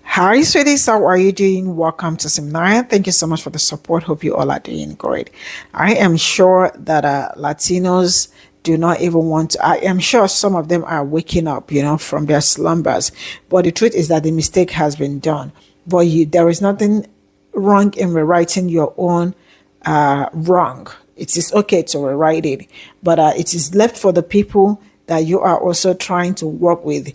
Hi, sweeties. How are you doing? Welcome to Seminary. Thank you so much for the support. Hope you all are doing great. I am sure that Latinos do not even want to. I am sure some of them are waking up, from their slumbers. But the truth is that the mistake has been done. But there is nothing wrong in rewriting your own wrong. It is okay to rewrite it, but it is left for the people that you are also trying to work with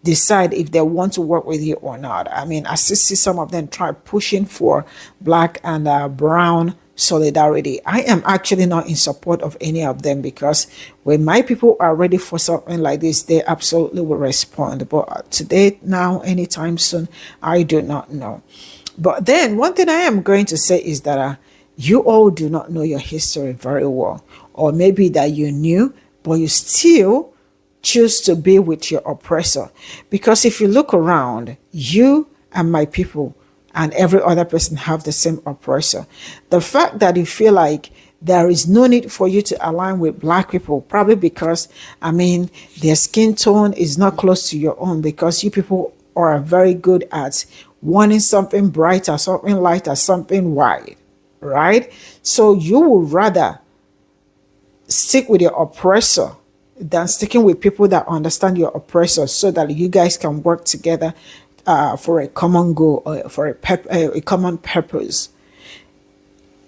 decide if they want to work with you or not. I mean, I still see some of them try pushing for black and brown solidarity. I am actually not in support of any of them because when my people are ready for something like this, they absolutely will respond. But today, now, anytime soon, I do not know. But then one thing I am going to say is that you all do not know your history very well, or maybe that you knew, but you still choose to be with your oppressor. Because if you look around, you and my people and every other person have the same oppressor. The fact that you feel like there is no need for you to align with black people, probably because, their skin tone is not close to your own, because you people are very good at wanting something brighter, something lighter, something white, right? So you would rather stick with your oppressor than sticking with people that understand your oppressor, so that you guys can work together for a common goal or for a common purpose.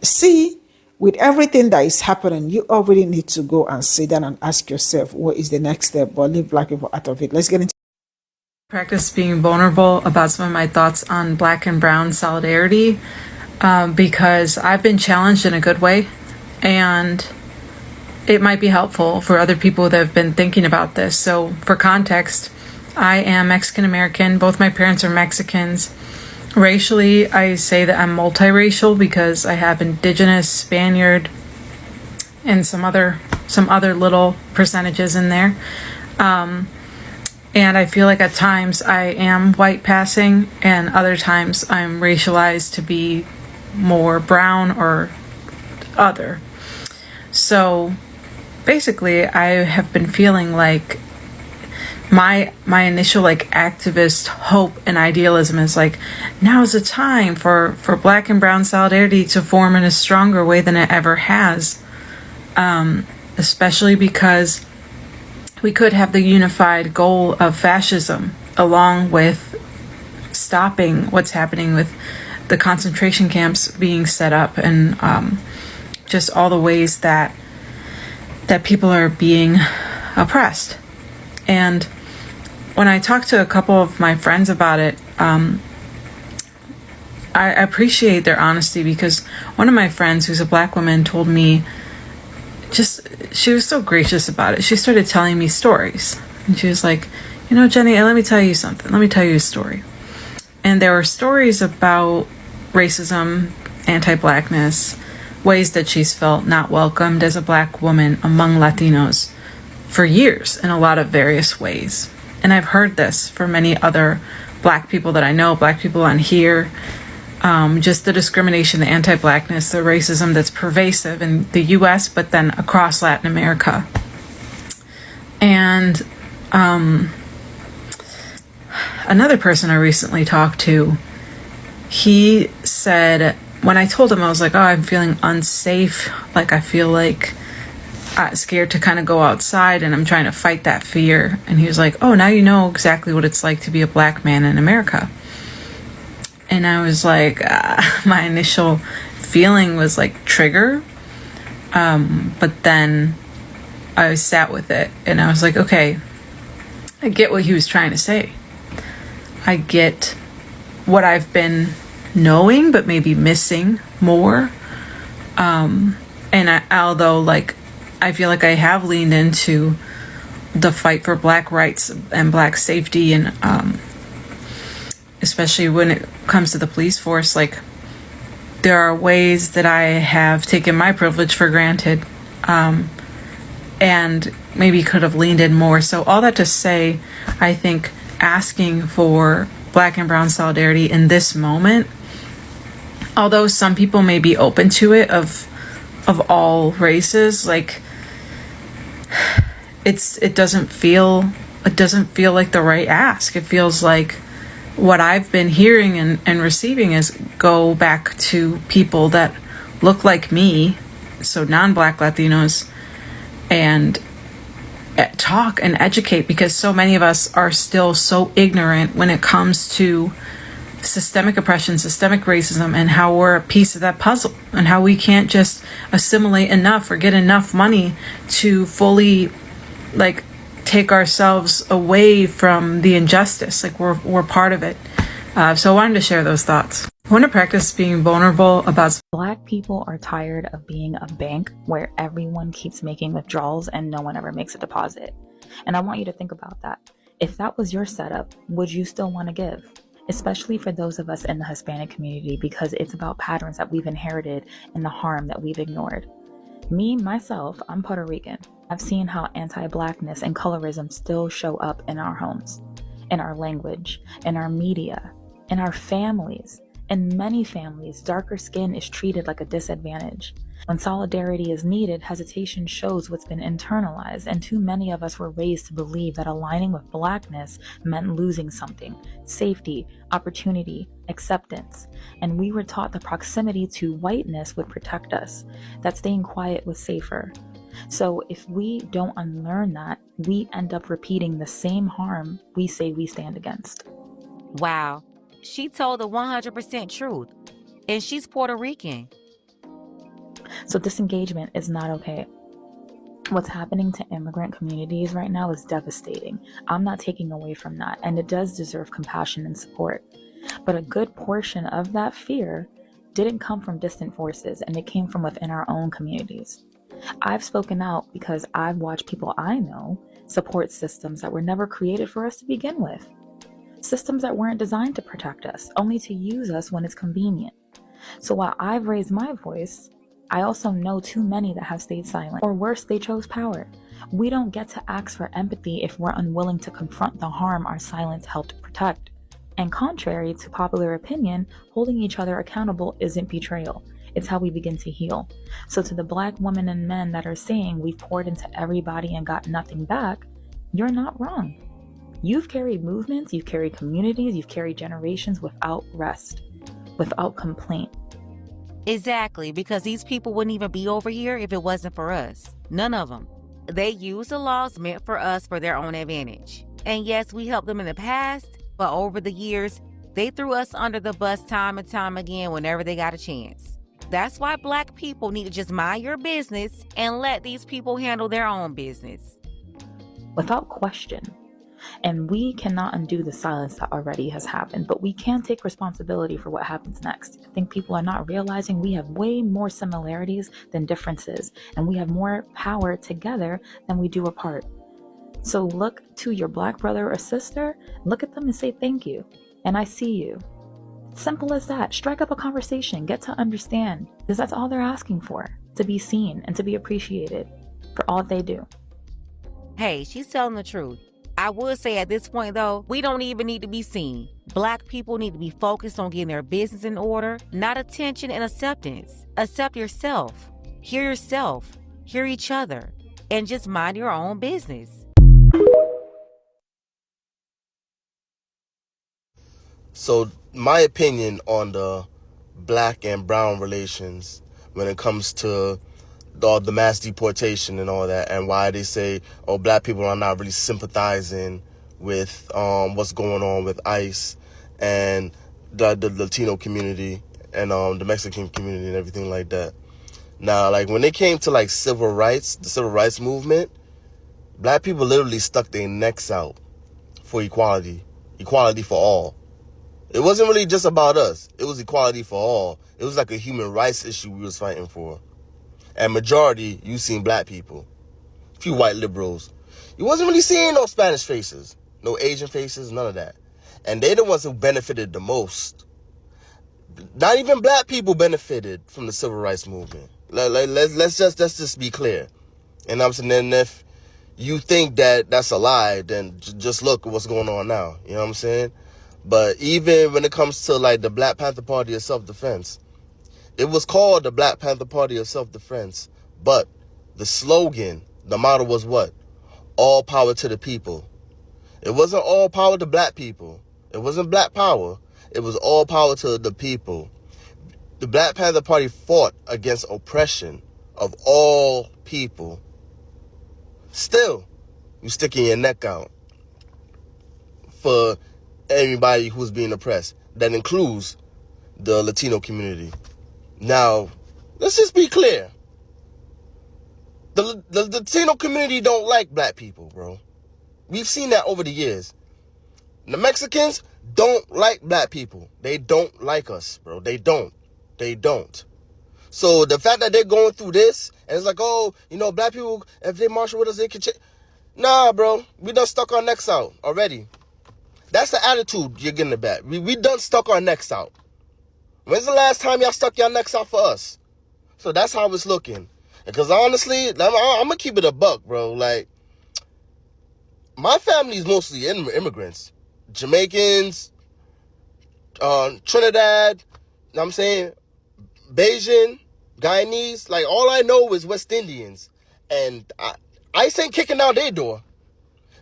See, with everything that is happening, you already need to go and sit down and ask yourself, what is the next step? But leave black people out of it. Let's get into practice being vulnerable about some of my thoughts on black and brown solidarity, because I've been challenged in a good way, and it might be helpful for other people that have been thinking about this. So for context, I am Mexican American. Both my parents are Mexicans. Racially, I say that I'm multiracial because I have indigenous, Spaniard, and some other little percentages in there. And I feel like at times I am white passing, and other times I'm racialized to be more brown or other. So basically, I have been feeling like my initial activist hope and idealism is now is the time for black and brown solidarity to form in a stronger way than it ever has, especially because we could have the unified goal of fascism along with stopping what's happening with the concentration camps being set up, and just all the ways that people are being oppressed. And when I talked to a couple of my friends about it, I appreciate their honesty, because one of my friends, who's a black woman, told me, she was so gracious about it. She started telling me stories, and she was like, Jenny, let me tell you something. Let me tell you a story. And there were stories about racism, anti-blackness, ways that she's felt not welcomed as a black woman among Latinos for years in a lot of various ways. And I've heard this from many other black people that I know, black people on here, just the discrimination, the anti-blackness, the racism that's pervasive in the US, but then across Latin America. And another person I recently talked to, he said, when I told him, I was like, I'm feeling unsafe. I feel scared to kind of go outside, and I'm trying to fight that fear. And he was like, now you know exactly what it's like to be a black man in America. And I was like, my initial feeling was trigger. But then I sat with it, and I was like, okay, I get what he was trying to say. I get what I've been knowing but maybe missing more, although I feel like I have leaned into the fight for black rights and black safety, and especially when it comes to the police force, there are ways that I have taken my privilege for granted, and maybe could have leaned in more. So all that to say, I think asking for black and brown solidarity in this moment, although some people may be open to it of all races, it doesn't feel like the right ask. It feels like what I've been hearing and receiving is go back to people that look like me, so non-Black Latinos, and talk and educate, because so many of us are still so ignorant when it comes to systemic oppression, systemic racism, and how we're a piece of that puzzle, and how we can't just assimilate enough or get enough money to fully like take ourselves away from the injustice. Like we're part of it. So I wanted to share those thoughts. I want to practice being vulnerable about. Black people are tired of being a bank where everyone keeps making withdrawals and no one ever makes a deposit. And I want you to think about that. If that was your setup, would you still want to give? Especially for those of us in the Hispanic community, because it's about patterns that we've inherited and the harm that we've ignored. Me, myself, I'm Puerto Rican. I've seen how anti-Blackness and colorism still show up in our homes, in our language, in our media, in our families. In many families, darker skin is treated like a disadvantage. When solidarity is needed, hesitation shows what's been internalized, and too many of us were raised to believe that aligning with Blackness meant losing something: safety, opportunity, acceptance. And we were taught the proximity to whiteness would protect us, that staying quiet was safer. So if we don't unlearn that, we end up repeating the same harm we say we stand against. Wow, she told the 100% truth, and she's Puerto Rican. So disengagement is not okay. What's happening to immigrant communities right now is devastating. I'm not taking away from that, and it does deserve compassion and support. But a good portion of that fear didn't come from distant forces, and it came from within our own communities. I've spoken out because I've watched people I know support systems that were never created for us to begin with. Systems that weren't designed to protect us, only to use us when it's convenient. So while I've raised my voice, I also know too many that have stayed silent, or worse, they chose power. We don't get to ask for empathy if we're unwilling to confront the harm our silence helped protect. And contrary to popular opinion, holding each other accountable isn't betrayal. It's how we begin to heal. So to the Black women and men that are saying we've poured into everybody and got nothing back, you're not wrong. You've carried movements, you've carried communities, you've carried generations without rest, without complaint. Exactly, because these people wouldn't even be over here if it wasn't for us. None of them. They use the laws meant for us for their own advantage. And yes, we helped them in the past, but over the years, they threw us under the bus time and time again whenever they got a chance. That's why Black people need to just mind your business and let these people handle their own business. Without question. And we cannot undo the silence that already has happened, but we can take responsibility for what happens next. I think people are not realizing we have way more similarities than differences, and we have more power together than we do apart. So look to your Black brother or sister, look at them and say thank you, and I see you. Simple as that. Strike up a conversation, get to understand, because that's all they're asking for, to be seen and to be appreciated for all they do. Hey, she's telling the truth. I would say at this point, though, we don't even need to be seen. Black people need to be focused on getting their business in order, not attention and acceptance. Accept yourself, hear each other, and just mind your own business. So my opinion on the Black and brown relations when it comes to the mass deportation and all that, and why they say, oh, Black people are not really sympathizing with what's going on with ICE and the Latino community and the Mexican community and everything like that. Now, like when it came to like civil rights, the civil rights movement, Black people literally stuck their necks out for equality for all. It wasn't really just about us. It was equality for all. It was like a human rights issue we was fighting for. And majority, you seen Black people. A few white liberals. You wasn't really seeing no Spanish faces. No Asian faces, none of that. And they the ones who benefited the most. Not even Black people benefited from the civil rights movement. Let's just be clear. And I'm saying, then if you think that that's a lie, then just look at what's going on now. You know what I'm saying? But even when it comes to like the Black Panther Party of self-defense, it was called the Black Panther Party of Self-Defense, but the slogan, the motto was what? All power to the people. It wasn't all power to Black people. It wasn't black power. It was all power to the people. The Black Panther Party fought against oppression of all people. Still, you sticking your neck out for everybody who's being oppressed. That includes the Latino community. Now, let's just be clear. The Latino community don't like black people, bro. We've seen that over the years. The Mexicans don't like black people. They don't like us, bro. They don't. So the fact that they're going through this, and it's like, oh, black people, if they march with us, they can change. Nah, bro. We done stuck our necks out already. That's the attitude you're getting back. We done stuck our necks out. When's the last time y'all stuck your necks out for us? So that's how it's looking. Because honestly, I'm going to keep it a buck, bro. Like, my family is mostly immigrants. Jamaicans, Trinidad, you know what I'm saying? Bajan, Guyanese. Like, all I know is West Indians. And ICE ain't kicking out their door.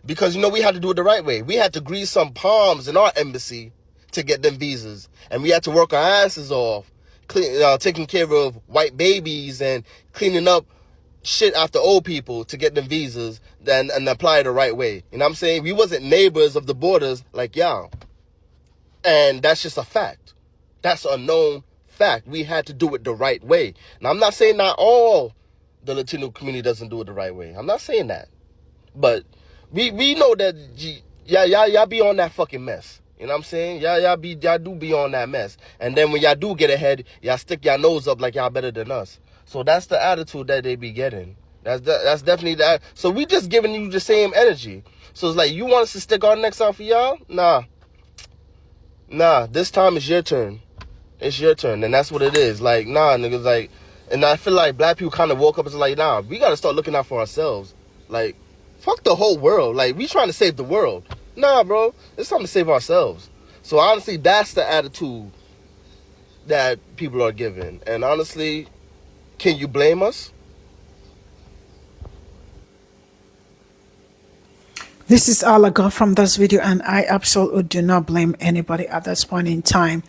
Because, we had to do it the right way. We had to grease some palms in our embassy to get them visas. And we had to work our asses off, taking care of white babies and cleaning up shit after old people to get them visas and apply it the right way. You know what I'm saying? We wasn't neighbors of the borders like y'all. And that's just a fact. That's a known fact. We had to do it the right way. Now, I'm not saying not all the Latino community doesn't do it the right way. I'm not saying that. But we know that y'all be on that fucking mess. You know what I'm saying? Y'all do be on that mess. And then when y'all do get ahead, y'all stick y'all nose up like y'all better than us. So that's the attitude that they be getting. That's definitely that. So we just giving you the same energy. So it's like, you want us to stick our necks out for y'all? Nah, this time it's your turn. It's your turn. And that's what it is. Like, nah, niggas, like, and I feel like black people kind of woke up and was like, nah, we got to start looking out for ourselves. Like, fuck the whole world. Like, we trying to save the world. Nah, bro, it's time to save ourselves. So honestly, that's the attitude that people are giving. And honestly, can you blame us? This is all I got from this video, and I absolutely do not blame anybody at this point in time.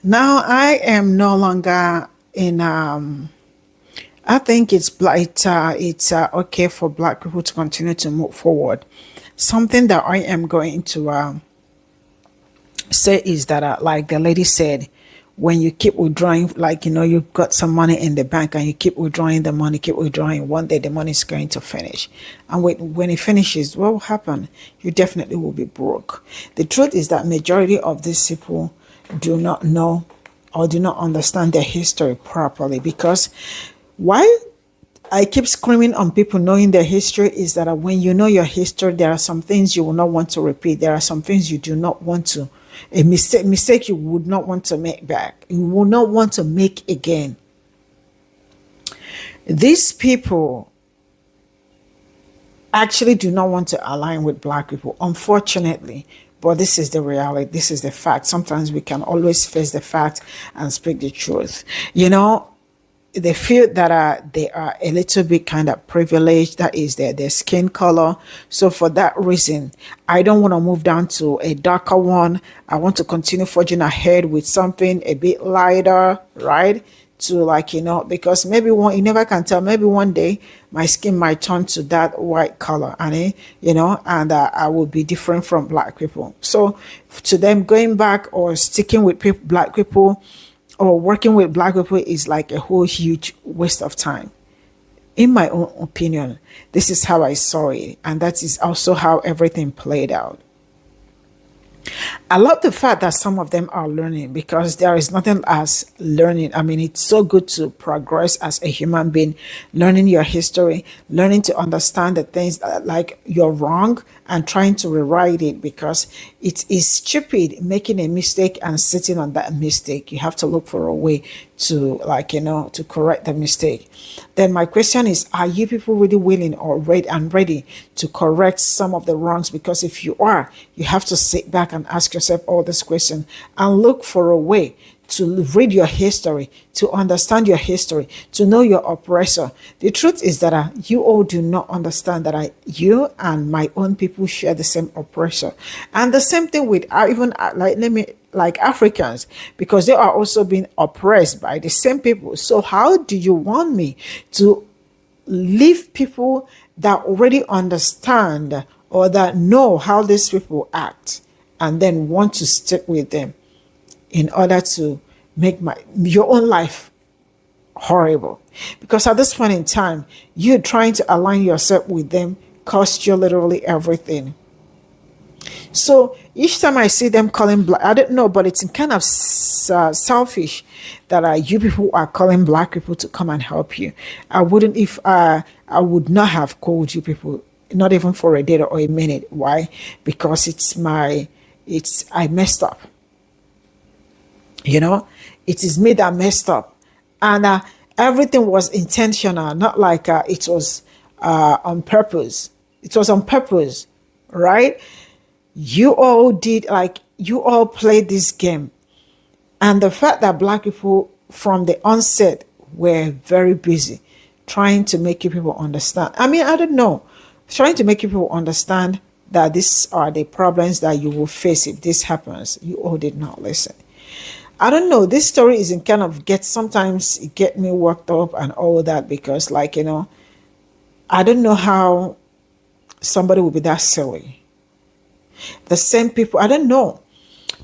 Now, I am no longer in I think it's okay for black people to continue to move forward. Something that I am going to say is that, like the lady said, when you keep withdrawing, like, you've got some money in the bank and you keep withdrawing the money, keep withdrawing, one day the money is going to finish. And when it finishes, what will happen? You definitely will be broke. The truth is that majority of these people do not know or do not understand their history properly. Because why I keep screaming on people knowing their history is that when you know your history, there are some things you will not want to repeat. There are some things you do not want to, a mistake you would not want to make back. You will not want to make again. These people actually do not want to align with black people, unfortunately. But this is the reality. This is the fact. Sometimes we can always face the fact and speak the truth. They feel that they are a little bit kind of privileged. That is their skin color. So for that reason, I don't want to move down to a darker one. I want to continue forging ahead with something a bit lighter, right? To because maybe you never can tell. Maybe one day my skin might turn to that white color, and I will be different from black people. So to them, going back or sticking with black people or working with black people is like a whole huge waste of time. In my own opinion, this is how I saw it, and that is also how everything played out. I love the fact that some of them are learning, because there is nothing as learning. I mean, it's so good to progress as a human being, learning your history, learning to understand the things that, like, you're wrong and trying to rewrite it, because it is stupid making a mistake and sitting on that mistake. You have to look for a way to, to correct the mistake. Then my question is, are you people really willing or ready to correct some of the wrongs? Because if you are, you have to sit back and ask yourself all these questions and look for a way to read your history, to understand your history, to know your oppressor. The truth is that you all do not understand that you and my own people share the same oppressor. And the same thing with even like Africans, because they are also being oppressed by the same people. So how do you want me to leave people that already understand or that know how these people act and then want to stick with them in order to make your own life horrible? Because at this point in time, you trying to align yourself with them cost you literally everything. So each time I see them calling black, I don't know, but it's kind of selfish that you people are calling black people to come and help you. I wouldn't if I would not have called you people, not even for a day or a minute. Why? Because I messed up. It is me that messed up, and everything was intentional, not like it was on purpose. It was on purpose, right? You all played this game. And the fact that black people from the onset were very busy trying to make you people understand. I mean, I don't know. Trying to make you people understand that these are the problems that you will face if this happens. You all did not listen. I don't know. This story is in kind of sometimes it get me worked up and all that, because I don't know how somebody will be that silly. The same people, I don't know.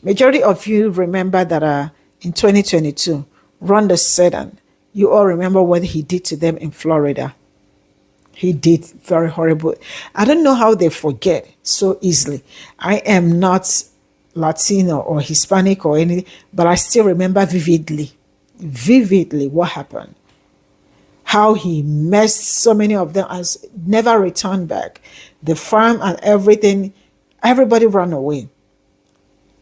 Majority of you remember that in 2022, Ron DeSantis, you all remember what he did to them in Florida. He did very horrible. I don't know how they forget so easily. I am not Latino or Hispanic or anything, but I still remember vividly what happened. How he messed so many of them and never returned back. The farm and everything, everybody ran away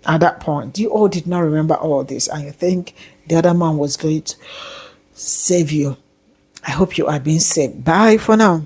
at that point. You all did not remember all this, and you think the other man was going to save you. I hope you are being saved. Bye for now.